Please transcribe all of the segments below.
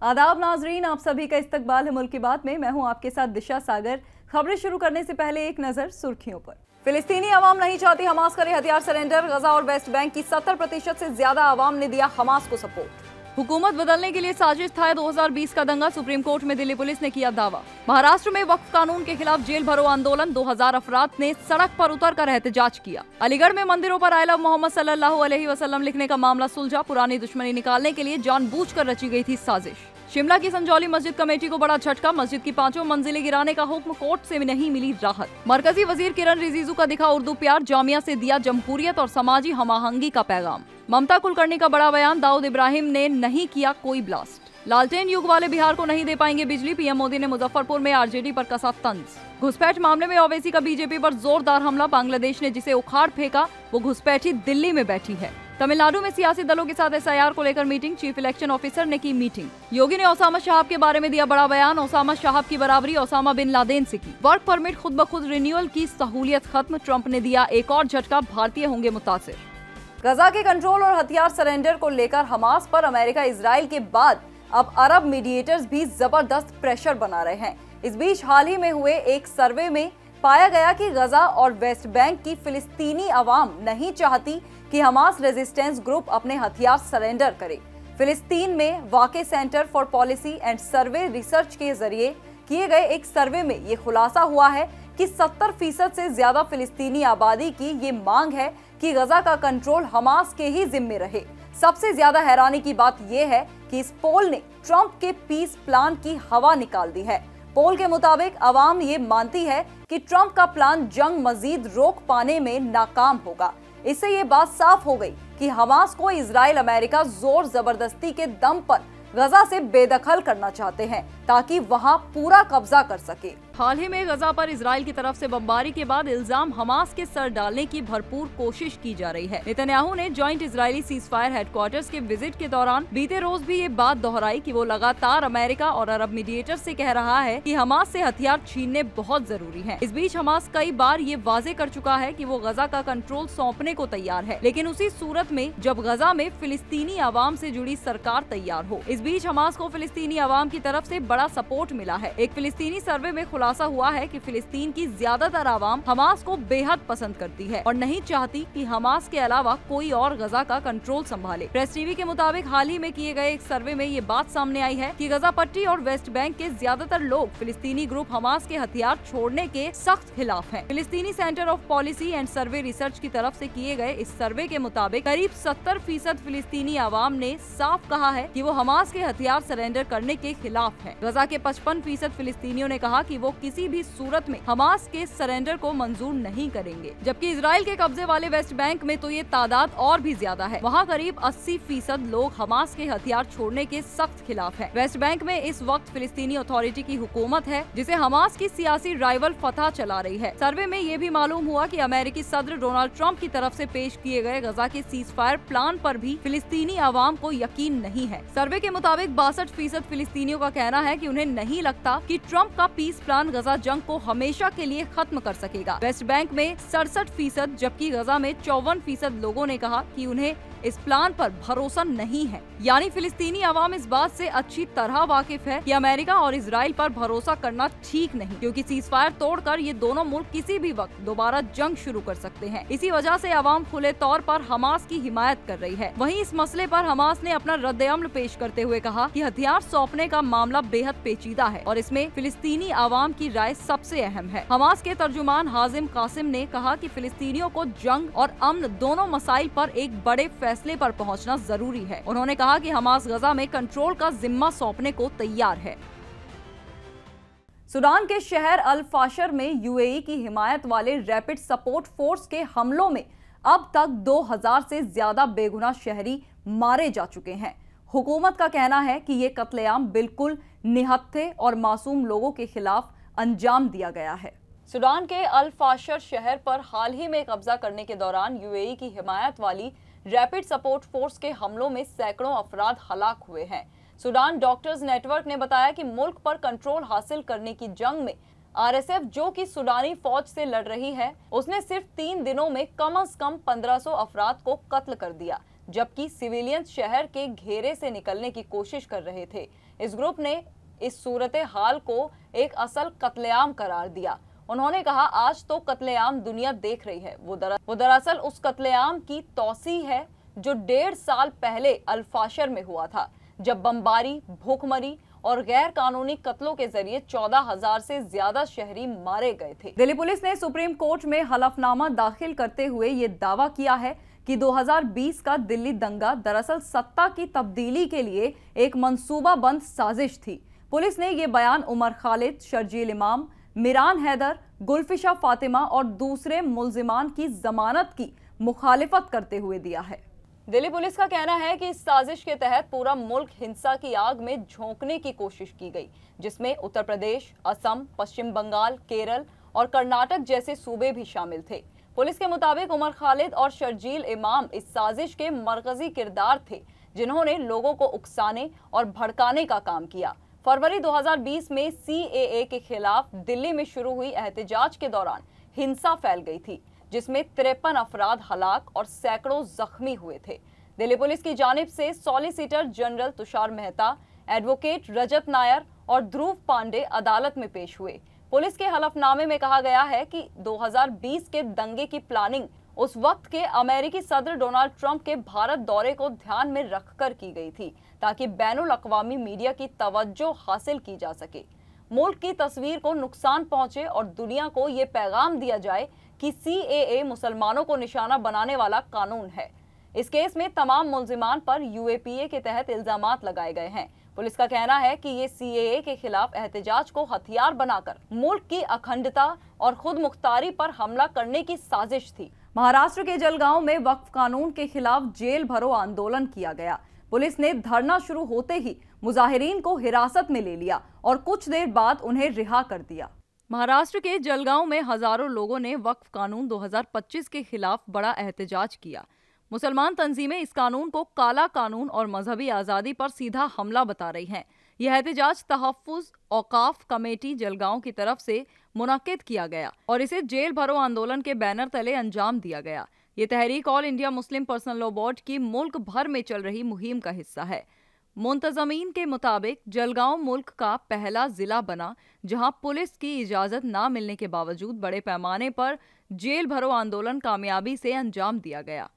आदाब नाजरीन, आप सभी का इस्तकबाल है मुल्क की बात में। मैं हूं आपके साथ दिशा सागर। खबरें शुरू करने से पहले एक नजर सुर्खियों पर। फिलिस्तीनी अवाम नहीं चाहती हमास करे हथियार सरेंडर। गजा और वेस्ट बैंक की 70% से ज्यादा अवाम ने दिया हमास को सपोर्ट। हुकूमत बदलने के लिए साजिश था 2020 का दंगा, सुप्रीम कोर्ट में दिल्ली पुलिस ने किया दावा। महाराष्ट्र में वक्फ कानून के खिलाफ जेल भरो आंदोलन, 2000 अफराद ने सड़क पर उतरकर एहतजाज किया। अलीगढ़ में मंदिरों पर आई लव मोहम्मद सल्लल्लाहु अलैहि वसल्लम लिखने का मामला सुलझा, पुरानी दुश्मनी निकालने के लिए जानबूझकर रची गई थी साजिश। शिमला की संजौली मस्जिद कमेटी को बड़ा झटका, मस्जिद की 5 मंजिलें गिराने का हुक्म, कोर्ट से नहीं मिली राहत। मरकजी वजीर किरण रिजिजू का दिखा उर्दू प्यार, जामिया से दिया जमहूरियत और समाजी हमाहंगी का पैगाम। ममता कुलकर्णी का बड़ा बयान, दाऊद इब्राहिम ने नहीं किया कोई ब्लास्ट। लालटेन युग वाले बिहार को नहीं दे पाएंगे बिजली, पीएम मोदी ने मुजफ्फरपुर में आरजेडी पर कसा तंज। घुसपैठ मामले में ओवैसी का बीजेपी पर जोरदार हमला, बांग्लादेश ने जिसे उखाड़ फेंका वो घुसपैठी दिल्ली में बैठी है। तमिलनाडु में सियासी दलों के साथ एसआईआर को लेकर मीटिंग, चीफ इलेक्शन ऑफिसर ने की मीटिंग। योगी ने ओसामा शाहब के बारे में दिया बड़ा बयान, ओसामा शाहब की बराबरी ओसामा बिन लादेन से की। वर्क परमिट खुद ब खुद रिन्यूअल की सहूलियत खत्म, ट्रंप ने दिया एक और झटका, भारतीय होंगे मुतासिर। गजा के कंट्रोल और हथियार सरेंडर को लेकर हमास पर अमेरिका इजराइल के बाद अब अरब मीडिएटर्स भी जबरदस्त प्रेशर बना रहे हैं। इस बीच हाल ही में हुए एक सर्वे में पाया गया कि गजा और वेस्ट बैंक की फिलिस्तीनी अवाम नहीं चाहती कि हमास रेजिस्टेंस ग्रुप अपने हथियार सरेंडर करे। फिलिस्तीन में वाक़े centre for policy and survey research के जरिए किए गए एक सर्वे में ये खुलासा हुआ है कि 70% से ज्यादा फिलिस्तीनी आबादी की ये मांग है कि गजा का कंट्रोल हमास के ही जिम्मे रहे। सबसे ज्यादा हैरानी की बात यह है कि इस पोल ने ट्रंप के पीस प्लान की हवा निकाल दी है। पोल के मुताबिक अवाम ये मानती है कि ट्रंप का प्लान जंग मजीद रोक पाने में नाकाम होगा। इससे ये बात साफ हो गई कि हमास को इजराइल अमेरिका जोर जबरदस्ती के दम पर गजा से बेदखल करना चाहते हैं ताकि वहां पूरा कब्जा कर सके। हाल ही में गजा पर इजराइल की तरफ से बमबारी के बाद इल्जाम हमास के सर डालने की भरपूर कोशिश की जा रही है। नेतन्याहू ने जॉइंट इजरायली सीजफायर हेडक्वार्टर्स के विजिट के दौरान बीते रोज भी ये बात दोहराई कि वो लगातार अमेरिका और अरब मीडिएटर से कह रहा है कि हमास से हथियार छीनने बहुत जरूरी है। इस बीच हमास कई बार ये वाजे कर चुका है कि वो गजा का कंट्रोल सौंपने को तैयार है, लेकिन उसी सूरत में जब गजा में फिलिस्तीनी अवाम से जुड़ी सरकार तैयार हो। इस बीच हमास को फिलिस्तीनी अवाम की तरफ से बड़ा सपोर्ट मिला है। एक फिलिस्तीनी सर्वे में खुलासा हुआ है कि फिलिस्तीन की ज्यादातर आवाम हमास को बेहद पसंद करती है और नहीं चाहती कि हमास के अलावा कोई और गजा का कंट्रोल संभाले। प्रेस टीवी के मुताबिक हाल ही में किए गए एक सर्वे में ये बात सामने आई है कि गजा पट्टी और वेस्ट बैंक के ज्यादातर लोग फिलिस्तीनी ग्रुप हमास के हथियार छोड़ने के सख्त खिलाफ हैं। फिलिस्तीनी centre of policy and survey research की तरफ से किए गए इस सर्वे के मुताबिक करीब 70% फिलिस्तीनी आवाम ने साफ कहा है कि वो हमास के हथियार सरेंडर करने के खिलाफ है। गजा के 55% फिलिस्तीनियों ने कहा कि वो किसी भी सूरत में हमास के सरेंडर को मंजूर नहीं करेंगे, जबकि इजराइल के कब्जे वाले वेस्ट बैंक में तो ये तादाद और भी ज्यादा है। वहाँ करीब 80% लोग हमास के हथियार छोड़ने के सख्त खिलाफ है। वेस्ट बैंक में इस वक्त फिलिस्तीनी अथॉरिटी की हुकूमत है जिसे हमास की सियासी राइवल फतह चला रही है। सर्वे में ये भी मालूम हुआ कि अमेरिकी सदर डोनाल्ड ट्रंप की तरफ से पेश किए गए गजा के सीजफायर प्लान पर भी फिलिस्तीनी आवाम को यकीन नहीं है। सर्वे के मुताबिक 62% फिलिस्तीनियों का कहना है कि उन्हें नहीं लगता कि ट्रंप का पीस प्लान गजा जंग को हमेशा के लिए खत्म कर सकेगा। वेस्ट बैंक में 67%, जबकि गजा में 54% लोगों ने कहा कि उन्हें इस प्लान पर भरोसा नहीं है। यानी फिलिस्तीनी आवाम इस बात से अच्छी तरह वाकिफ है कि अमेरिका और इजराइल पर भरोसा करना ठीक नहीं, क्योंकि सीजफायर तोड़कर ये दोनों मुल्क किसी भी वक्त दोबारा जंग शुरू कर सकते हैं। इसी वजह से आवाम खुले तौर पर हमास की हिमायत कर रही है। वहीं इस मसले पर हमास ने अपना रद्द-ए-अमल पेश करते हुए कहा कि हथियार सौंपने का मामला बेहद पेचीदा है और इसमें फिलिस्तीनी आवाम की राय सबसे अहम है। हमास के तर्जुमान हाजिम कासिम ने कहा कि फिलिस्तीनियों को जंग और अमन दोनों मसाइल पर एक बड़े फैसले पर पहुंचना जरूरी है। उन्होंने कहा कि हमास गजा में कंट्रोल का जिम्मा सौंपने को तैयार है। सूडान के शहर अल फाशर में यूएई की हिमायत वाले रैपिड सपोर्ट फोर्स के हमलों में अब तक 2000 से ज्यादा बेगुनाह शहरी मारे जा चुके हैं। हुकूमत का कहना है कि ये कत्लेआम बिल्कुल निहत्थे और मासूम लोगों के खिलाफ अंजाम दिया गया है। सूडान के अल फाशर शहर पर हाल ही में कब्जा करने के दौरान यूएई की हिमायत वाली रैपिड सपोर्ट फोर्स के हमलों में सैकड़ों अफराद हलाक हुए हैं। सूडान डॉक्टर्स नेटवर्क ने बताया कि मुल्क पर कंट्रोल हासिल करने की जंग में आरएसएफ, जो कि सूडानी फौज से लड़ रही है, उसने सिर्फ 3 दिनों में कम से कम 1500 अफराद को कत्ल कर दिया। जबकि सिविलियन शहर के घेरे से निकलने की कोशिश कर रहे थे। इस ग्रुप ने इस सूरत हाल को एक असल कत्लेआम करार दिया। उन्होंने कहा, आज तो कत्लेआम दुनिया देख रही है। वो दरअसल उस कत्लेआम की तौसी है जो 1.5 साल पहले अल-फाशर में हुआ था, जब बमबारी, भूखमरी और गैर कानूनी कत्लों के जरिए 14,000 से ज्यादा शहरी मारे गए थे। दिल्ली पुलिस ने सुप्रीम कोर्ट में हलफनामा दाखिल करते हुए ये दावा किया है कि 2020 का दिल्ली दंगा दरअसल सत्ता की तब्दीली के लिए एक मंसूबाबंद साजिश थी। पुलिस ने ये बयान उमर खालिद, शर्जील इमाम, मिरान हैदर, गुलफिशा फातिमा और दूसरे मुल्जिमान की जमानत की मुखालिफत करते हुए दिया है। दिल्ली पुलिस का कहना है कि इस साजिश के तहत पूरा मुल्क हिंसा की आग में झोंकने की कोशिश की गई, जिसमें उत्तर प्रदेश, असम, पश्चिम बंगाल, केरल और कर्नाटक जैसे सूबे भी शामिल थे। पुलिस के मुताबिक उमर खालिद और शर्जील इमाम इस साजिश के मरकजी किरदार थे, जिन्होंने लोगों को उकसाने और भड़काने का काम किया। फरवरी 2020 में CAA के खिलाफ दिल्ली में शुरू हुई एहतजाज के दौरान हिंसा फैल गई थी, जिसमें 53 अफराद हलाक और सैकड़ों जख्मी हुए थे। दिल्ली पुलिस की जानिब से solicitor general Tushar Mehta, advocate Rajat Nayar और ध्रुव पांडे अदालत में पेश हुए। पुलिस के हलफनामे में कहा गया है कि 2020 के दंगे की प्लानिंग उस वक्त के अमेरिकी सदर डोनाल्ड ट्रंप के भारत दौरे को ध्यान में रखकर की गई थी, ताकि बैनुल अक़वामी मीडिया की तवज्जो हासिल की जा सके, मुल्क की तस्वीर को नुकसान पहुंचे और दुनिया को ये पैगाम दिया जाए कि CAA मुसलमानों को निशाना बनाने वाला कानून है। इस केस में तमाम मुल्जिमान पर UAPA के तहत इल्जामात लगाए गए हैं। पुलिस का कहना है कि ये CAA के खिलाफ एहतजाज को हथियार बनाकर मुल्क की अखंडता और खुद मुख्तारी पर हमला करने की साजिश थी। महाराष्ट्र के जलगांव में वक्फ कानून के खिलाफ जेल भरो आंदोलन किया गया। पुलिस ने धरना शुरू होते ही मुजाहिरीन को हिरासत में ले लिया और कुछ देर बाद उन्हें रिहा कर दिया। महाराष्ट्र के जलगांव में हजारों लोगों ने वक्फ कानून 2025 के खिलाफ बड़ा एहतजाज किया। मुसलमान तंजीमें इस कानून को काला कानून और मजहबी आज़ादी पर सीधा हमला बता रही हैं। यह एहतजाज तहफ़्फ़ुज़ औक़ाफ़ कमेटी जलगांव की तरफ से मुनक्किद किया गया और इसे जेल भरो आंदोलन के बैनर तले अंजाम दिया गया। ये तहरीक all India Muslim personal law board की मुल्क भर में चल रही मुहिम का हिस्सा है। मुंतज़मीन के मुताबिक जलगांव मुल्क का पहला जिला बना जहां पुलिस की इजाजत ना मिलने के बावजूद बड़े पैमाने पर जेल भरो आंदोलन कामयाबी से अंजाम दिया गया।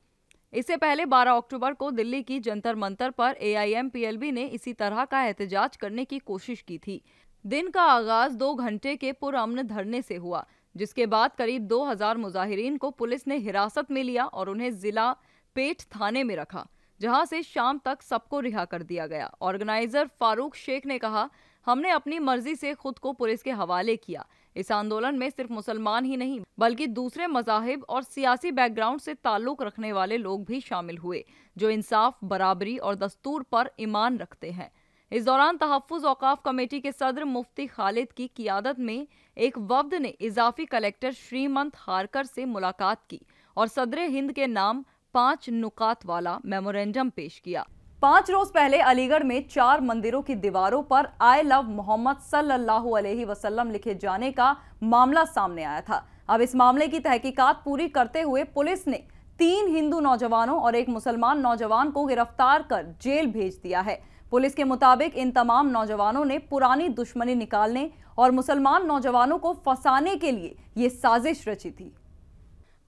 इससे पहले 12 अक्टूबर को दिल्ली की जंतर मंतर पर AIMPLB ने इसी तरह का एहतजाज करने की कोशिश की थी। दिन का आगाज 2 घंटे के पुरअमन धरने से हुआ, जिसके बाद करीब 2000 मुजाहिरीन को पुलिस ने हिरासत में लिया और उन्हें जिला पेठ थाने में रखा, जहां से शाम तक सबको रिहा कर दिया गया। ऑर्गेनाइजर फारूक शेख ने कहा, हमने अपनी मर्जी से खुद को पुलिस के हवाले किया। इस आंदोलन में सिर्फ मुसलमान ही नहीं बल्कि दूसरे मज़ाहिब और सियासी बैकग्राउंड से ताल्लुक रखने वाले लोग भी शामिल हुए, जो इंसाफ, बराबरी और दस्तूर पर ईमान रखते हैं। इस दौरान तहफ़्फ़ुज़ औक़ाफ़ कमेटी के सदर मुफ्ती खालिद की क़ियादत में एक वफ़द ने इजाफी कलेक्टर श्रीमंत हारकर से मुलाकात की और सदर हिंद के नाम 5 नुकात वाला मेमोरेंडम पेश किया। 5 रोज पहले अलीगढ़ में 4 मंदिरों की दीवारों पर आई लव मोहम्मद सल्लल्लाहु अलैहि वसल्लम लिखे जाने का मामला सामने आया था। अब इस मामले की तहकीकात पूरी करते हुए पुलिस ने 3 हिंदू नौजवानों और एक मुसलमान नौजवान को गिरफ्तार कर जेल भेज दिया है। पुलिस के मुताबिक इन तमाम नौजवानों ने पुरानी दुश्मनी निकालने और मुसलमान नौजवानों को फंसाने के लिए ये साजिश रची थी।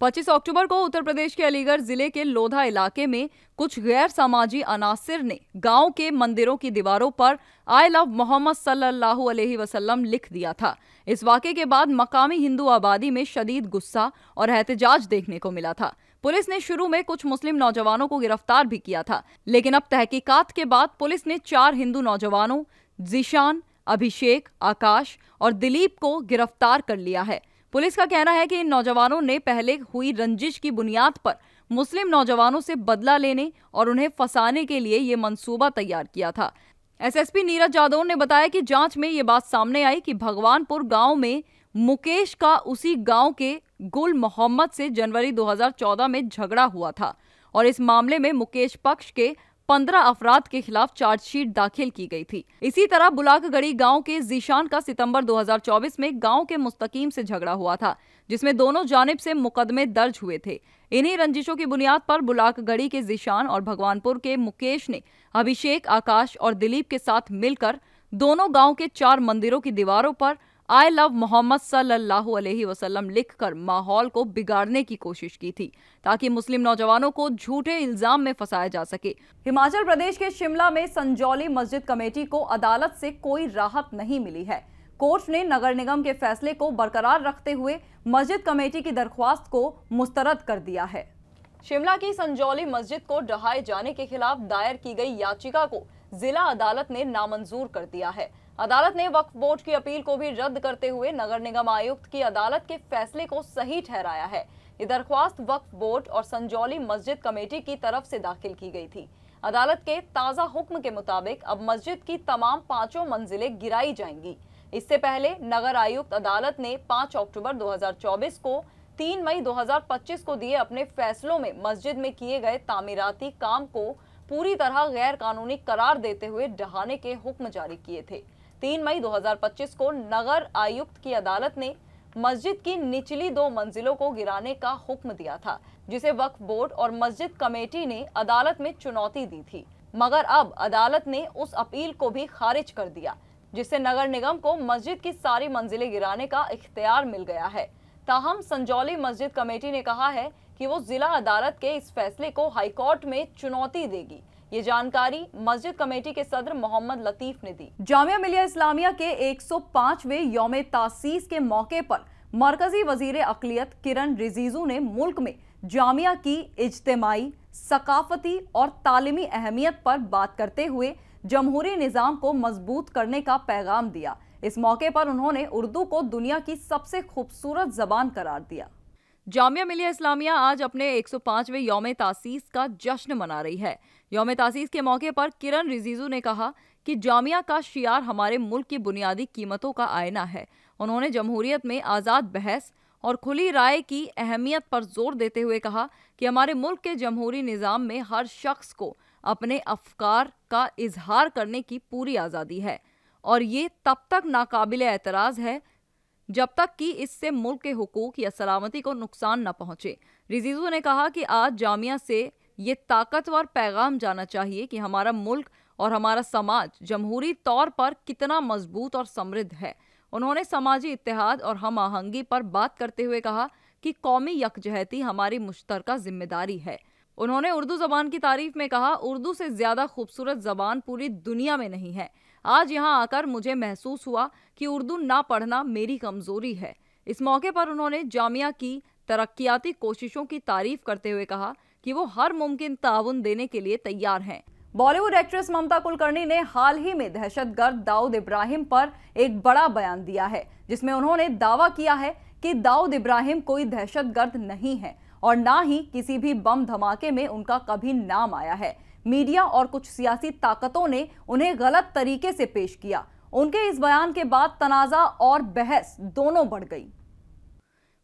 25 अक्टूबर को उत्तर प्रदेश के अलीगढ़ जिले के लोधा इलाके में कुछ गैर समाजी अनासिर ने गांव के मंदिरों की दीवारों पर आई लव मोहम्मद सल्लल्लाहु अलैहि वसल्लम लिख दिया था। इस वाक़े के बाद मकामी हिंदू आबादी में शदीद गुस्सा और एहतजाज देखने को मिला था। पुलिस ने शुरू में कुछ मुस्लिम नौजवानों को गिरफ्तार भी किया था, लेकिन अब तहकीकात के बाद पुलिस ने 4 हिंदू नौजवानों जीशान, अभिषेक, आकाश और दिलीप को गिरफ्तार कर लिया है। पुलिस का कहना है कि इन नौजवानों ने पहले हुई रंजिश की बुनियाद पर मुस्लिम नौजवानों से बदला लेने और उन्हें फंसाने के लिए ये मंसूबा तैयार किया था। SSP नीरज जादौन ने बताया कि जांच में ये बात सामने आई कि भगवानपुर गांव में मुकेश का उसी गांव के गुल मोहम्मद से जनवरी 2014 में झगड़ा हुआ था और इस मामले में मुकेश पक्ष के 15 अफराद के खिलाफ चार्जशीट दाखिल की गई थी। इसी तरह बुलाकगढ़ी गांव के जीशान का सितंबर 2024 में गांव के मुस्तकीम से झगड़ा हुआ था, जिसमें दोनों जानिब से मुकदमे दर्ज हुए थे। इन्हीं रंजिशों की बुनियाद पर बुलाकगढ़ी के जीशान और भगवानपुर के मुकेश ने अभिषेक, आकाश और दिलीप के साथ मिलकर दोनों गांव के 4 मंदिरों की दीवारों पर आई लव मोहम्मद सल्लल्लाहु अलैहि वसल्लम लिखकर माहौल को बिगाड़ने की कोशिश की थी, ताकि मुस्लिम नौजवानों को झूठे इल्जाम में फंसाया जा सके। हिमाचल प्रदेश के शिमला में संजौली मस्जिद कमेटी को अदालत से कोई राहत नहीं मिली है। कोर्ट ने नगर निगम के फैसले को बरकरार रखते हुए मस्जिद कमेटी की दरख्वास्त को मुस्तरद कर दिया है। शिमला की संजौली मस्जिद को ढहाए जाने के खिलाफ दायर की गई याचिका को जिला अदालत ने नामंजूर कर दिया है। अदालत ने वक्फ बोर्ड की अपील को भी रद्द करते हुए नगर निगम आयुक्त की अदालत के फैसले को सही ठहराया है। ये दरख्वास्त वक्फ बोर्ड और संजौली मस्जिद कमेटी की तरफ से दाखिल की गई थी। अदालत के ताजा हुक्म के मुताबिक अब मस्जिद की तमाम 5 मंजिलें गिराई जाएंगी। इससे पहले नगर आयुक्त अदालत ने 5 अक्टूबर 2024 को 3 मई 2025 को दिए अपने फैसलों में मस्जिद में किए गए तामीराती काम को पूरी तरह गैर कानूनी करार देते हुए ढहाने के हुक्म जारी किए थे। 3 मई 2025 को नगर आयुक्त की अदालत ने मस्जिद की निचली 2 मंजिलों को गिराने का हुक्म दिया था, जिसे वक्फ बोर्ड और मस्जिद कमेटी ने अदालत में चुनौती दी थी, मगर अब अदालत ने उस अपील को भी खारिज कर दिया, जिससे नगर निगम को मस्जिद की सारी मंजिलें गिराने का इख्तियार मिल गया है। ताहम संजौली मस्जिद कमेटी ने कहा है कि वो जिला अदालत के इस फैसले को हाईकोर्ट में चुनौती देगी। ये जानकारी मस्जिद कमेटी के सदर मोहम्मद लतीफ ने दी। जामिया मिलिया इस्लामिया के 105वें यौम तासीस के मौके पर मरकजी वजीर अक़लियत किरण रिजिजू ने मुल्क में जामिया की इज्तिमाई, सकाफती और तालीमी अहमियत पर बात करते हुए जमहूरी निज़ाम को मजबूत करने का पैगाम दिया। इस मौके पर उन्होंने उर्दू को दुनिया की सबसे खूबसूरत जबान करार दिया। जामिया मिलिया इस्लामिया आज अपने 105वें यौम तासीस का जश्न मना रही है। यौम तासीस के मौके पर किरण रिजिजू ने कहा कि जामिया का शियार हमारे मुल्क की बुनियादी कीमतों का आईना है। उन्होंने जमहूरियत में आज़ाद बहस और खुली राय की अहमियत पर जोर देते हुए कहा कि हमारे मुल्क के जमहूरी निज़ाम में हर शख्स को अपने अफकार का इजहार करने की पूरी आज़ादी है और ये तब तक नाकाबिले एतराज़ है जब तक कि इससे मुल्क के हुकूक या सलामती को नुकसान न पहुंचे। रिजिजू ने कहा कि आज जामिया से ये ताकतवर पैगाम जाना चाहिए कि हमारा मुल्क और हमारा समाज जमहूरी तौर पर कितना मजबूत और समृद्ध है। उन्होंने समाजी इत्तेहाद और हम आहंगी पर बात करते हुए कहा कि कौमी यकजहती हमारी मुश्तरका जिम्मेदारी है। उन्होंने उर्दू ज़बान की तारीफ में कहा, उर्दू से ज़्यादा खूबसूरत ज़बान पूरी दुनिया में नहीं है। आज यहाँ आकर मुझे महसूस हुआ कि उर्दू ना पढ़ना मेरी कमज़ोरी है। इस मौके पर उन्होंने जामिया की तरक्याती कोशिशों की तारीफ करते हुए कहा कि वो हर मुमकिन ताउन देने के लिए तैयार हैं। बॉलीवुड एक्ट्रेस ममता कुलकर्णी ने हाल ही में दहशतगर्द दाऊद इब्राहिम पर एक बड़ा बयान दिया है, जिसमें उन्होंने दावा किया है कि दाऊद इब्राहिम कोई दहशतगर्द नहीं है और ना ही किसी भी बम धमाके में उनका कभी नाम आया है। मीडिया और कुछ सियासी ताकतों ने उन्हें गलत तरीके से पेश किया। उनके इस बयान के बाद तनाज़ा और बहस दोनों बढ़ गई।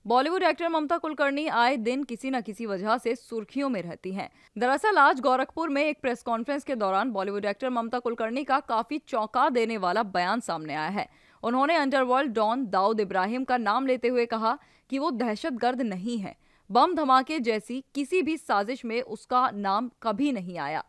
बॉलीवुड एक्टर ममता कुलकर्णी आए दिन किसी न किसी वजह से सुर्खियों में रहती हैं। दरअसल आज गोरखपुर में एक प्रेस कॉन्फ्रेंस के दौरान बॉलीवुड एक्टर ममता कुलकर्णी का काफी चौंका देने वाला बयान सामने आया है। उन्होंने अंडरवर्ल्ड डॉन दाऊद इब्राहिम का नाम लेते हुए कहा कि वो दहशतगर्द नहीं है। बम धमाके जैसी किसी भी साजिश में उसका नाम कभी नहीं आया।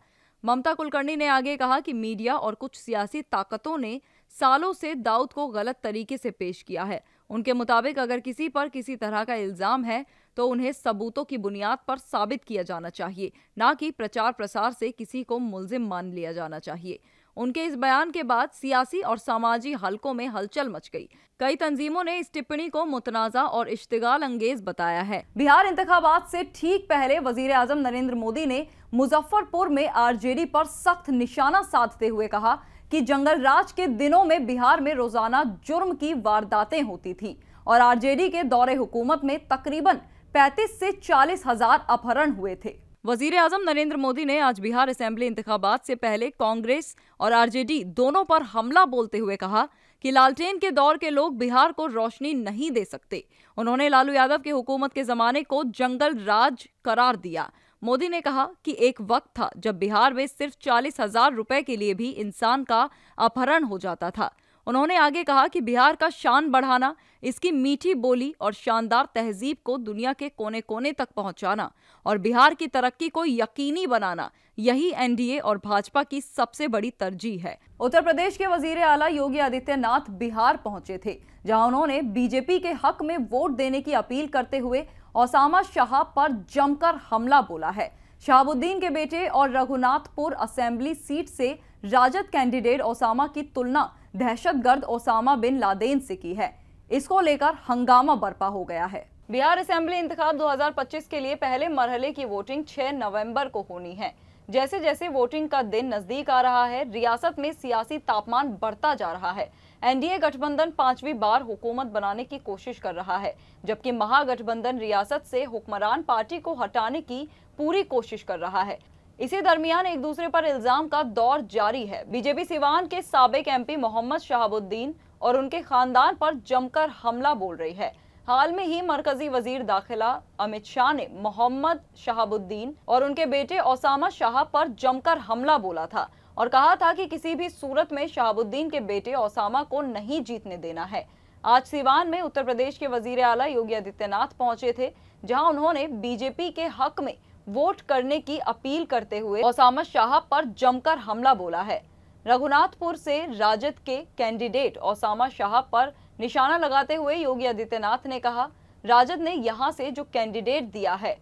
ममता कुलकर्णी ने आगे कहा कि मीडिया और कुछ सियासी ताकतों ने सालों से दाऊद को गलत तरीके से पेश किया है। उनके मुताबिक अगर किसी पर किसी तरह का इल्जाम है तो उन्हें सबूतों की बुनियाद पर साबित किया जाना चाहिए, ना कि प्रचार प्रसार से किसी को मुल्जिम मान लिया जाना चाहिए। उनके इस बयान के बाद सियासी और सामाजिक हलकों में हलचल मच गई। कई तंजीमों ने इस टिप्पणी को मुतनाज़ा और इश्तिगाल अंगेज बताया है। बिहार इंतखाबात से ठीक पहले वजीर आजम नरेंद्र मोदी ने मुजफ्फरपुर में आरजेडी पर सख्त निशाना साधते हुए कहा कि जंगल राज के दिनों में बिहार में रोजाना जुर्म की वारदातें होती थी और आरजेडी के दौरे हुकूमत में तकरीबन 35 से 40 हजार अपहरण हुए थे। वजीर आजम नरेंद्र मोदी ने आज बिहार असेंबली इंतखाबात से पहले कांग्रेस और आरजेडी दोनों पर हमला बोलते हुए कहा कि लालटेन के दौर के लोग बिहार को रोशनी नहीं दे सकते। उन्होंने लालू यादव के हुकूमत के जमाने को जंगल राज करार दिया। मोदी ने कहा कि एक वक्त था जब बिहार में सिर्फ 40,000 रुपए के लिए भी इंसान का अपहरण हो जाता था। उन्होंने आगे कहा कि बिहार का शान बढ़ाना, इसकी मीठी बोली और शानदार तहजीब को दुनिया के कोने कोने तक पहुंचाना और बिहार की तरक्की को यकीनी बनाना, यही एनडीए और भाजपा की सबसे बड़ी तरजीह है। उत्तर प्रदेश के वजीर आला योगी आदित्यनाथ बिहार पहुंचे थे, जहां उन्होंने बीजेपी के हक में वोट देने की अपील करते हुए ओसामा शाह पर जमकर हमला बोला है। शहाबुद्दीन के बेटे और रघुनाथपुर असेंबली सीट से राजद कैंडिडेट ओसामा की तुलना दहशतगर्द ओसामा बिन लादेन से की है। इसको लेकर हंगामा बरपा हो गया है। बिहार असेंबली इंतखाब 2025 के लिए पहले मरहले की वोटिंग 6 नवंबर को होनी है। जैसे जैसे वोटिंग का दिन नजदीक आ रहा है, रियासत में सियासी तापमान बढ़ता जा रहा है। एनडीए गठबंधन 5वीं बार हुकूमत बनाने की कोशिश कर रहा है, जबकि महागठबंधन रियासत से हुक्मरान पार्टी को हटाने की पूरी कोशिश कर रहा है। इसी दरमियान एक दूसरे पर इल्जाम का दौर जारी है। बीजेपी सिवान के साबिक एमपी मोहम्मद शहाबुद्दीन और उनके खानदान पर जमकर हमला बोल रही है। हाल में ही मरकजी वजीर दाखिला अमित शाह ने मोहम्मद शहाबुद्दीन और उनके बेटे ओसामा शाह पर जमकर हमला बोला था और कहा था कि किसी भी सूरत में शहाबुद्दीन के बेटे ओसामा को नहीं जीतने देना है। आज सिवान में उत्तर प्रदेश के वजीर आला योगी आदित्यनाथ पहुंचे थे, जहां उन्होंने बीजेपी के हक में वोट करने की अपील करते हुए ओसामा शाह पर जमकर हमला बोला है। रघुनाथपुर से राजद के कैंडिडेट ओसामा शाह पर निशाना लगाते हुए योगी आदित्यनाथ ने कहा, राजद ने यहां से जो कैंडिडेट दिया है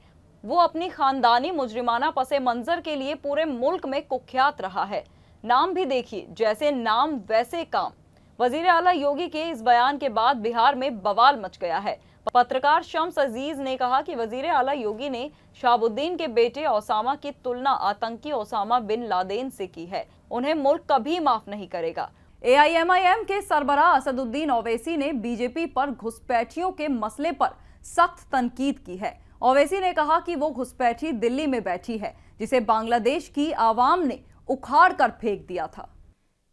वो अपनी खानदानी मुजरिमाना पसे मंजर के लिए पूरे मुल्क में कुख्यात रहा है। नाम भी देखिए, जैसे नाम वैसे काम। वजीर आला योगी के इस बयान के बाद बिहार में बवाल मच गया है। पत्रकार शम्स अजीज ने कहा कि वजीर आला योगी ने शहाबुद्दीन के बेटे ओसामा की तुलना आतंकी ओसामा बिन लादेन से की है। उन्हें मुल्क कभी माफ नहीं करेगा। एआईएमआईएम के सरबराह असदुद्दीन ओवैसी ने बीजेपी पर घुसपैठियों के मसले पर सख्त तनकीद की है। ओवैसी ने कहा कि वो घुसपैठी दिल्ली में बैठी है, जिसे बांग्लादेश की आवाम ने उखाड़ कर फेंक दिया था।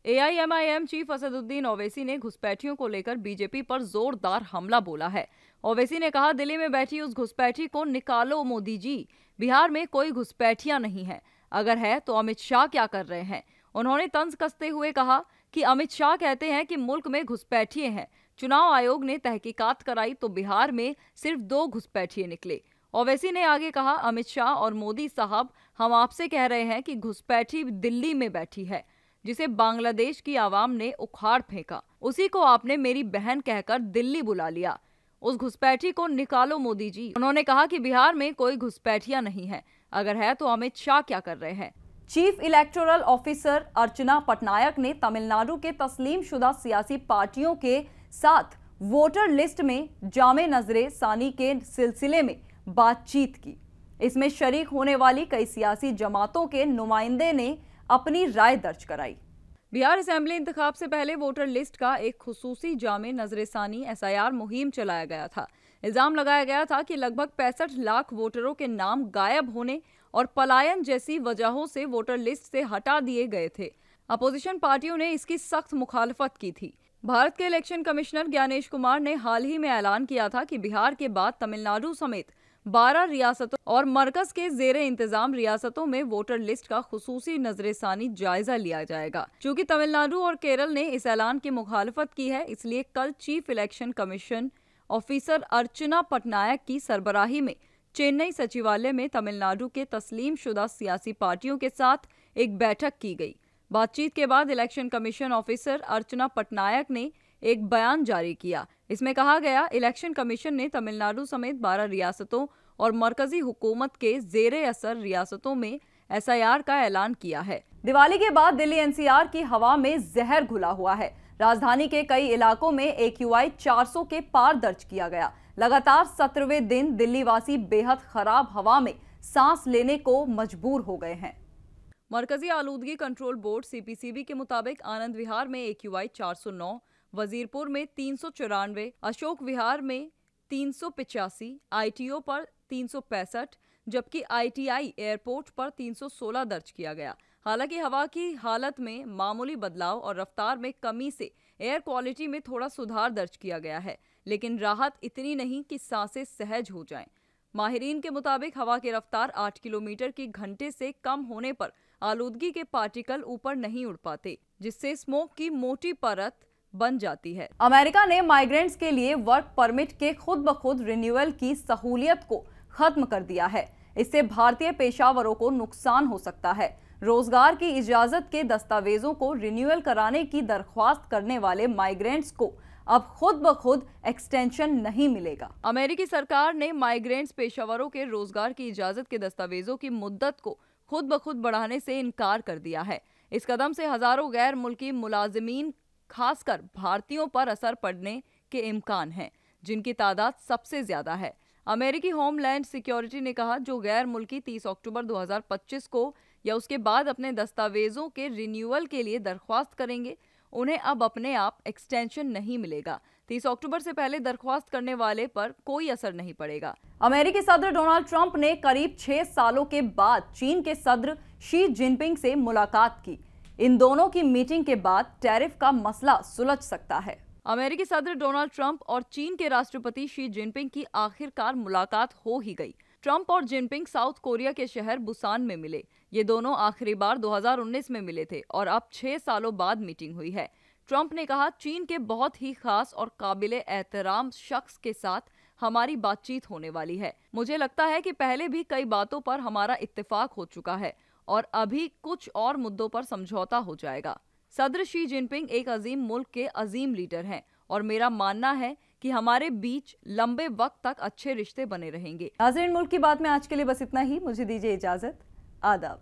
एआईएमआईएम चीफ असदुद्दीन ओवैसी ने घुसपैठियों को लेकर बीजेपी पर जोरदार हमला बोला है। ओवैसी ने कहा, दिल्ली में बैठी उस घुसपैठी को निकालो मोदी जी। बिहार में कोई घुसपैठियां नहीं है, अगर है तो अमित शाह क्या कर रहे हैं। उन्होंने तंज कसते हुए कहा कि अमित शाह कहते हैं कि मुल्क में घुसपैठिए हैं। चुनाव आयोग ने तहकीकात कराई तो बिहार में सिर्फ 2 घुसपैठिए निकले। ओवैसी ने आगे कहा, अमित शाह और मोदी साहब, हम आपसे कह रहे हैं कि घुसपैठी दिल्ली में बैठी है, जिसे बांग्लादेश की आवाम ने उखाड़ फेंका। उसी को आपने मेरी बहन कहकर दिल्ली बुला लिया। उस घुसपैठी को निकालो मोदी जी। उन्होंने कहा कि बिहार में कोई घुसपैठियां नहीं है, अगर है तो अमित शाह क्या कर रहे हैं। चीफ इलेक्टोरल ऑफिसर अर्चना पटनायक ने तमिलनाडु के तस्लीम शुदा सियासी पार्टियों के साथ वोटर लिस्ट में जामे नजरे सानी के सिलसिले में बातचीत की। इसमें शरीक होने वाली कई सियासी जमातों के नुमाइंदे ने अपनी राय दर्ज कराई। बिहार असेंबली इंतखाब से पहले वोटर लिस्ट का एक खुसूसी जामे नजरेसानी एसआईआर मुहिम चलाया गया था। इल्जाम लगाया गया था कि लगभग 65 लाख वोटरों के नाम गायब होने और पलायन जैसी वजहों से वोटर लिस्ट से हटा दिए गए थे। अपोजिशन पार्टियों ने इसकी सख्त मुखालफत की थी। भारत के इलेक्शन कमिश्नर ज्ञानेश कुमार ने हाल ही में ऐलान किया था कि बिहार के बाद तमिलनाडु समेत 12 रियासतों और मरकज के जेरे इंतजाम रियासतों में वोटर लिस्ट का खुसूसी नजरेसानी जायजा लिया जाएगा। चूंकि तमिलनाडु और केरल ने इस ऐलान की मुखालफत की है, इसलिए कल चीफ इलेक्शन कमीशन ऑफिसर अर्चना पटनायक की सरबराही में चेन्नई सचिवालय में तमिलनाडु के तस्लीम शुदा सियासी पार्टियों के साथ एक बैठक की गई। बातचीत के बाद इलेक्शन कमीशन ऑफिसर अर्चना पटनायक ने एक बयान जारी किया। इसमें कहा गया, इलेक्शन कमीशन ने तमिलनाडु समेत 12 रियासतों और मरकजी हुकूमत के जेरे असर रियासतों में एसआईआर का ऐलान किया है। दिवाली के बाद दिल्ली एनसीआर की हवा में जहर घुला हुआ है। राजधानी के कई इलाकों में AQI 400 के पार दर्ज किया गया। लगातार 17वें दिन दिल्ली वासी बेहद खराब हवा में सांस लेने को मजबूर हो गए हैं। मरकजी आलूदगी कंट्रोल बोर्ड CPCB के मुताबिक आनंद विहार में AQI 409, वजीरपुर में 394, अशोक विहार में 385, ITO पर 365, जबकि ITI एयरपोर्ट पर 316 दर्ज किया गया। हालांकि हवा की हालत में मामूली बदलाव और रफ्तार में कमी से एयर क्वालिटी में थोड़ा सुधार दर्ज किया गया है, लेकिन राहत इतनी नहीं कि सांसें सहज हो जाएं। माहिरीन के मुताबिक हवा की रफ्तार 8 किलोमीटर की घंटे से कम होने पर आलूदगी के पार्टिकल ऊपर नहीं उड़ पाते, जिससे स्मोक की मोटी परत बन जाती है। अमेरिका ने माइग्रेंट्स के लिए वर्क परमिट के खुद ब खुद रिन्यूअल की सहूलियत को खत्म कर दिया है। इससे भारतीय पेशावरों को नुकसान हो सकता है। रोजगार की इजाजत के दस्तावेजों को रिन्यूअल कराने की दरख्वास्त करने वाले माइग्रेंट्स को अब खुद ब खुद एक्सटेंशन नहीं मिलेगा। अमेरिकी सरकार ने माइग्रेंट्स पेशावरों के रोजगार की इजाजत के दस्तावेजों की मुद्दत को खुद ब खुद बढ़ाने से इनकार कर दिया है। इस कदम से हजारों गैर मुल्की मुलाजिमीन, खासकर भारतीयों पर असर पड़ने के इम्कान हैं, जिनकी तादाद सबसे ज्यादा है। अमेरिकी होमलैंड सिक्योरिटी ने कहा, जो गैर मुल्की 30 अक्टूबर 2025 को या उसके बाद अपने दस्तावेजों के रिन्यूअल के लिए दरख्वास्त करेंगे, उन्हें अब अपने आप एक्सटेंशन नहीं मिलेगा। 30 अक्टूबर से पहले दरख्वास्त करने वाले पर कोई असर नहीं पड़ेगा। अमेरिकी सदर डोनाल्ड ट्रंप ने करीब 6 सालों के बाद चीन के सदर शी जिनपिंग से मुलाकात की। इन दोनों की मीटिंग के बाद टैरिफ का मसला सुलझ सकता है। अमेरिकी सदर डोनाल्ड ट्रंप और चीन के राष्ट्रपति शी जिनपिंग की आखिरकार मुलाकात हो ही गई। ट्रंप और जिनपिंग साउथ कोरिया के शहर बुसान में मिले। ये दोनों आखिरी बार 2019 में मिले थे और अब 6 सालों बाद मीटिंग हुई है। ट्रंप ने कहा, चीन के बहुत ही खास और काबिले एहतराम शख्स के साथ हमारी बातचीत होने वाली है। मुझे लगता है कि पहले भी कई बातों पर हमारा इत्तेफाक हो चुका है और अभी कुछ और मुद्दों पर समझौता हो जाएगा। सदर शी जिनपिंग एक अजीम मुल्क के अजीम लीडर हैं और मेरा मानना है कि हमारे बीच लंबे वक्त तक अच्छे रिश्ते बने रहेंगे। नाज़रीन, मुल्क की बात में आज के लिए बस इतना ही। मुझे दीजिए इजाजत। आदाब।